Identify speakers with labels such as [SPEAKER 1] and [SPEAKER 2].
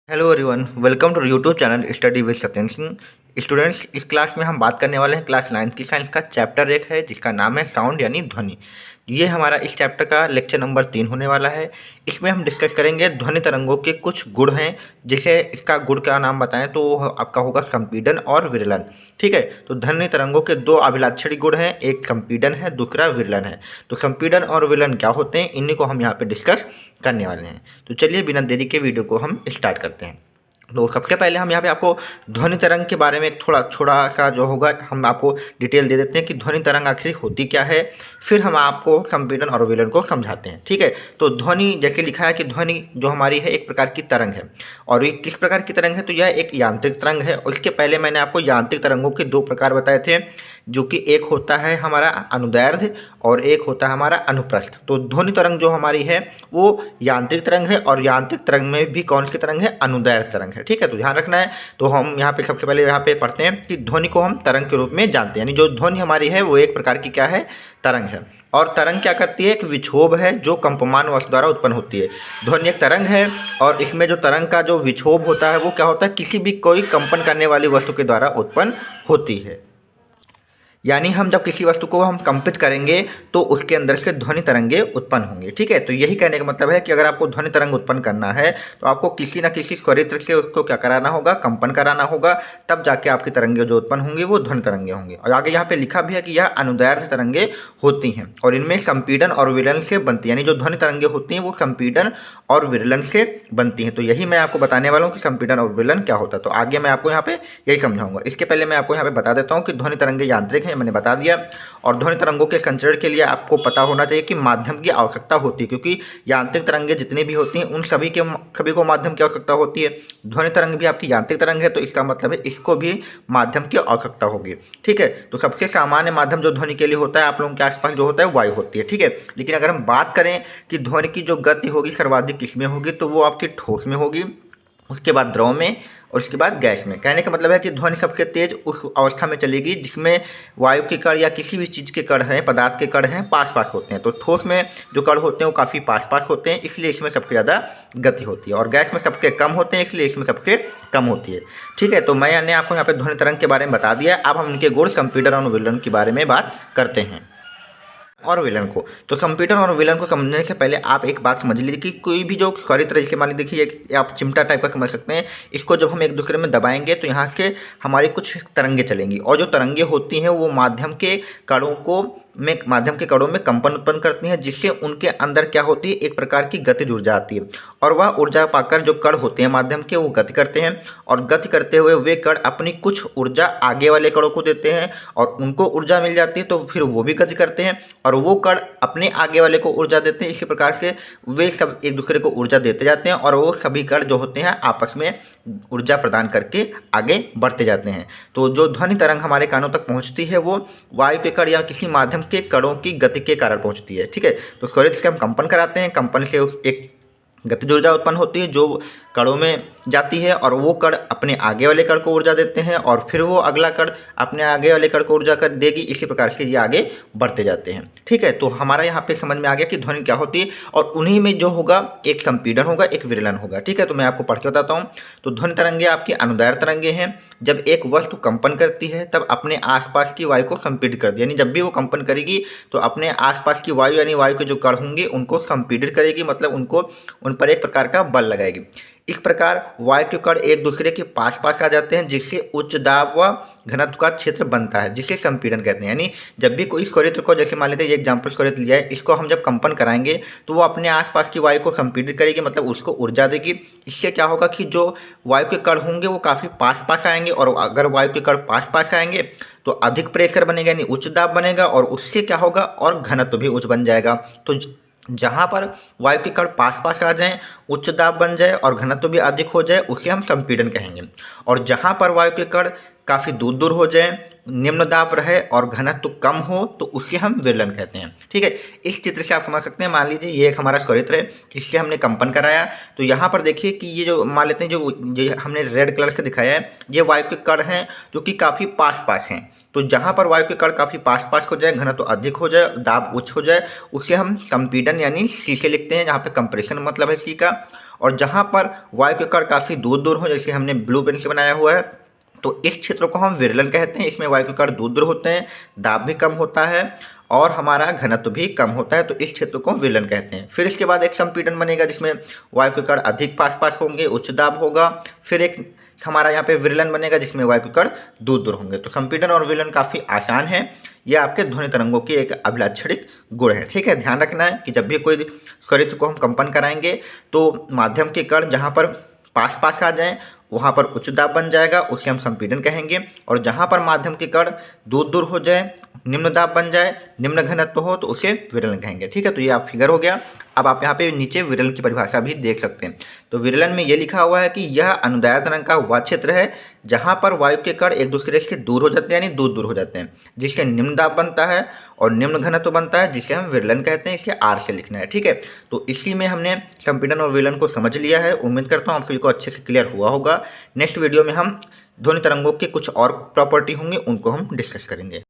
[SPEAKER 1] Hello everyone, welcome to YouTube channel study with Satyan Singh. Students, इस class में हम बात करने वाले हैं क्लास 9 की साइंस का चैप्टर 1 है जिसका नाम है साउंड यानी ध्वनि। ये हमारा इस चैप्टर का लेक्चर नंबर 3 होने वाला है। इसमें हम डिस्कस करेंगे ध्वनि तरंगों के कुछ गुण हैं। जैसे इसका गुण का नाम बताएं तो आपका होगा संपीडन और विरलन। ठीक है, तो ध्वनि तरंगों के दो अभिलाक्षणी गुण हैं, एक संपीडन है, दूसरा विरलन है। तो संपीडन और विरलन क्या होते हैं, इन्हीं को हम यहाँ पे डिस्कस करने वाले हैं। तो चलिए बिना देरी के वीडियो को हम स्टार्ट करते हैं। तो सबसे पहले हम यहाँ पे आपको ध्वनि तरंग के बारे में थोड़ा सा जो होगा हम आपको डिटेल दे देते हैं कि ध्वनि तरंग आखिर होती क्या है। फिर हम आपको संपीडन और विलयन को समझाते हैं। ठीक है, तो ध्वनि जैसे लिखा है कि ध्वनि जो हमारी है एक प्रकार की तरंग है। और ये किस प्रकार की तरंग है, तो यह एक यांत्रिक तरंग है। और इसके पहले मैंने आपको यांत्रिक तरंगों के दो प्रकार बताए थे, जो कि एक होता है हमारा अनुदैर्ध्य और एक होता है हमारा अनुप्रस्थ। तो ध्वनि तरंग जो हमारी है वो यांत्रिक तरंग है, और यांत्रिक तरंग में भी कौन सी तरंग है, अनुदैर्ध्य तरंग है। ठीक है, तो ध्यान रखना है। तो हम यहाँ पे सबसे पहले यहाँ पे पढ़ते हैं कि ध्वनि को हम तरंग के रूप में जानते हैं, यानी जो ध्वनि हमारी है वो एक प्रकार की क्या है, तरंग है। और तरंग क्या करती है, एक विक्षोभ है जो कंपमान वस्तु द्वारा उत्पन्न होती है। ध्वनि एक तरंग है और इसमें जो तरंग का जो विक्षोभ होता है वो क्या होता है, किसी भी कोई कंपन करने वाली वस्तु के द्वारा उत्पन्न होती है। यानी हम जब किसी वस्तु को हम कंपित करेंगे तो उसके अंदर से ध्वनि तरंगे उत्पन्न होंगी। ठीक है, तो यही कहने का मतलब है कि अगर आपको ध्वनि तरंग उत्पन्न करना है तो आपको किसी न किसी स्वरित्र से उसको क्या कराना होगा, कंपन कराना होगा, तब जाके आपकी तरंगे जो उत्पन्न होंगी वो ध्वनि तरंगे होंगी। और आगे यहाँ पे लिखा भी है कि यह अनुदैर्ध्य तरंगे होती हैं और इनमें संपीडन और विरलन से बनती है। यानी जो ध्वनि तरंगे होती हैं वो संपीडन और विरलन से बनती हैं। तो यही मैं आपको बताने वाला हूँ कि संपीडन और विरलन क्या होता है। तो आगे मैं आपको यहाँ पे यही समझाऊंगा। इसके पहले मैं आपको यहाँ पे बता देता हूँ कि ध्वनि तरंगे यांत्रिक हैं, मैंने बता दिया। और ध्वनि तरंगों के संचरण के लिए आपको पता होना चाहिए कि माध्यम की आवश्यकता होती है, क्योंकि यांत्रिक तरंगे जितनी भी होती हैं उन सभी को माध्यम की आवश्यकता होती है। ध्वनि तरंग भी आपकी यांत्रिक तरंग है, तो इसका मतलब है इसको भी माध्यम की आवश्यकता होगी। ठीक है, तो सबसे सामान्य माध्यम जो ध्वनि के लिए होता है आप लोगों के आसपास जो होता है वायु होती है। ठीक है, लेकिन अगर हम बात करें कि ध्वनि की जो गति होगी सर्वाधिक किसमें होगी, तो वो आपकी ठोस में होगी, उसके बाद द्रव में और उसके बाद गैस में। कहने का मतलब है कि ध्वनि सबसे तेज उस अवस्था में चलेगी जिसमें वायु के कण या किसी भी चीज़ के कण हैं, पदार्थ के कण हैं, पास पास होते हैं। तो ठोस में जो कण होते हैं वो काफ़ी पास पास होते हैं, इसलिए इसमें सबसे ज़्यादा गति होती है। और गैस में सबसे कम होते हैं, इसलिए इसमें सबसे कम होती है। ठीक है, तो मैंने आपको यहाँ पे ध्वनि तरंग के बारे में बता दिया। अब हम इनके गुण संपीडन और विलयन के बारे में बात करते हैं और विलन को। तो संपीडन और विलन को समझने से पहले आप एक बात समझ लीजिए कि कोई भी जो स्वरित्र, जैसे मान लीजिए देखिए आप चिमटा टाइप का समझ सकते हैं, इसको जब हम एक दूसरे में दबाएंगे तो यहाँ से हमारी कुछ तरंगे चलेंगी, और जो तरंगे होती हैं वो माध्यम के कणों में कंपन उत्पन्न करती हैं, जिससे उनके अंदर क्या होती है, एक प्रकार की गतिज ऊर्जा आती है। और वह ऊर्जा पाकर जो कण होते हैं माध्यम के वो गति करते हैं, और गति करते हुए वे कण अपनी कुछ ऊर्जा आगे वाले कणों को देते हैं और उनको ऊर्जा मिल जाती है, तो फिर वो भी गति करते हैं और वो कण अपने आगे वाले को ऊर्जा देते हैं। इसी प्रकार से वे सब एक दूसरे को ऊर्जा देते जाते हैं और वो सभी कण जो होते हैं आपस में ऊर्जा प्रदान करके आगे बढ़ते जाते हैं। तो जो ध्वनि तरंग हमारे कानों तक पहुंचती है वो वायु के कण या किसी माध्यम के कणों की गति के कारण पहुंचती है। ठीक है, तो स्वरित्र से हम कंपन कराते हैं, कंपन से एक गतिज ऊर्जा उत्पन्न होती है जो कणों में जाती है, और वो कण अपने आगे वाले कण को ऊर्जा देते हैं और फिर वो अगला कण अपने आगे वाले कण को ऊर्जा कर देगी। इसी प्रकार से ये आगे बढ़ते जाते हैं। ठीक है, तो हमारा यहाँ पे समझ में आ गया कि ध्वनि क्या होती है, और उन्हीं में जो होगा एक संपीडन होगा, एक विरलन होगा। ठीक है, तो मैं आपको पढ़ के बताता हूँ। तो ध्वनि तरंगे आपकी अनुदैर्ध्य तरंगे हैं। जब एक वस्तु कंपन करती है तब अपने आसपास की वायु को संपीडित करती है, यानी जब भी वो कंपन करेगी तो अपने आसपास की वायु यानी वायु के जो कण होंगे उनको संपीडित करेगी, मतलब उन पर एक प्रकार का बल लगाएगी। इस प्रकार वायु के कण एक दूसरे के पास पास आ जाते हैं, जिससे उच्च दाब व घनत्व का क्षेत्र बनता है, जिसे संपीडन कहते हैं। यानी जब भी कोई स्वरित्र को, जैसे मान लेते हैं ये एग्जाम्पल स्वरित्र लिया है, इसको हम जब कंपन कराएंगे तो वो अपने आसपास की वायु को संपीडित करेगी, मतलब उसको ऊर्जा देगी। इससे क्या होगा कि जो वायु के कण होंगे वो काफ़ी पास पास आएंगे, और अगर वायु के कण पास पास आएंगे तो अधिक प्रेशर बनेगा, यानी उच्च दाब बनेगा, और उससे क्या होगा, और घनत्व भी उच्च बन जाएगा। तो जहाँ पर वायु के कण पास पास आ जाएं, उच्च दाब बन जाए और घनत्व भी अधिक हो जाए, उसे हम संपीडन कहेंगे। और जहाँ पर वायु के कण काफ़ी दूर दूर हो जाए, निम्न दाब रहे और घनत्व कम हो तो उसे हम विरलन कहते हैं। ठीक है, इस चित्र से आप समझ सकते हैं। मान लीजिए ये एक हमारा स्वरित्र है, इससे हमने कंपन कराया, तो यहाँ पर देखिए कि ये जो मान लेते हैं जो हमने रेड कलर से दिखाया है, ये वायु के कण हैं जो कि काफ़ी पास पास हैं। तो जहाँ पर वायु के कण काफ़ी पास पास हो जाए, घनत्व अधिक हो जाए, दाब उच्च हो जाए, उसे हम संपीड़न यानी सी से लिखते हैं, जहाँ पे कंप्रेशन मतलब है सी का। और जहाँ पर वायु के कण काफ़ी दूर दूर हो, जैसे हमने ब्लू पेन से बनाया हुआ है, तो इस क्षेत्र को हम विरलन कहते हैं। इसमें वायु के कण दूर दूर होते हैं, दाब भी कम होता है और हमारा घनत्व भी कम होता है, तो इस क्षेत्र को विरलन कहते हैं। फिर इसके बाद एक संपीड़न बनेगा जिसमें वायु के कण अधिक पास पास होंगे, उच्च दाब होगा। फिर एक हमारा यहाँ पे विरलन बनेगा जिसमें वायु के कण दूर दूर होंगे। तो संपीड़न और विरलन काफ़ी आसान है, ये आपके ध्वनि तरंगों की एक अभिलाक्षणिक गुण है। ठीक है, ध्यान रखना है कि जब भी कोई स्वरित्र को हम कंपन कराएंगे तो माध्यम के कण जहाँ पर पास पास आ जाएं वहाँ पर उच्च दाब बन जाएगा, उसे हम संपीड़न कहेंगे। और जहाँ पर माध्यम के कण दूर दूर हो जाए, निम्न दाब बन जाए, निम्न घनत्व हो, तो उसे विरलन कहेंगे। ठीक है, तो ये आप फिगर हो गया। अब आप यहाँ पे नीचे विरलन की परिभाषा भी देख सकते हैं। तो विरलन में ये लिखा हुआ है कि यह अनुदैर्ध्य तरंग का वह क्षेत्र है जहाँ पर वायु के कण एक दूसरे से दूर हो जाते हैं, यानी दूर दूर हो जाते हैं, जिससे निम्न दाब बनता है और निम्न घनत्व बनता है, जिसे हम विरलन कहते हैं। इसे आर से लिखना है। ठीक है, तो इसी में हमने संपीड़न और विरलन को समझ लिया है। उम्मीद करता हूँ आप सभी को अच्छे से क्लियर हुआ होगा। नेक्स्ट वीडियो में हम ध्वनि तरंगों के कुछ और प्रॉपर्टी होंगे, उनको हम डिस्कस करेंगे।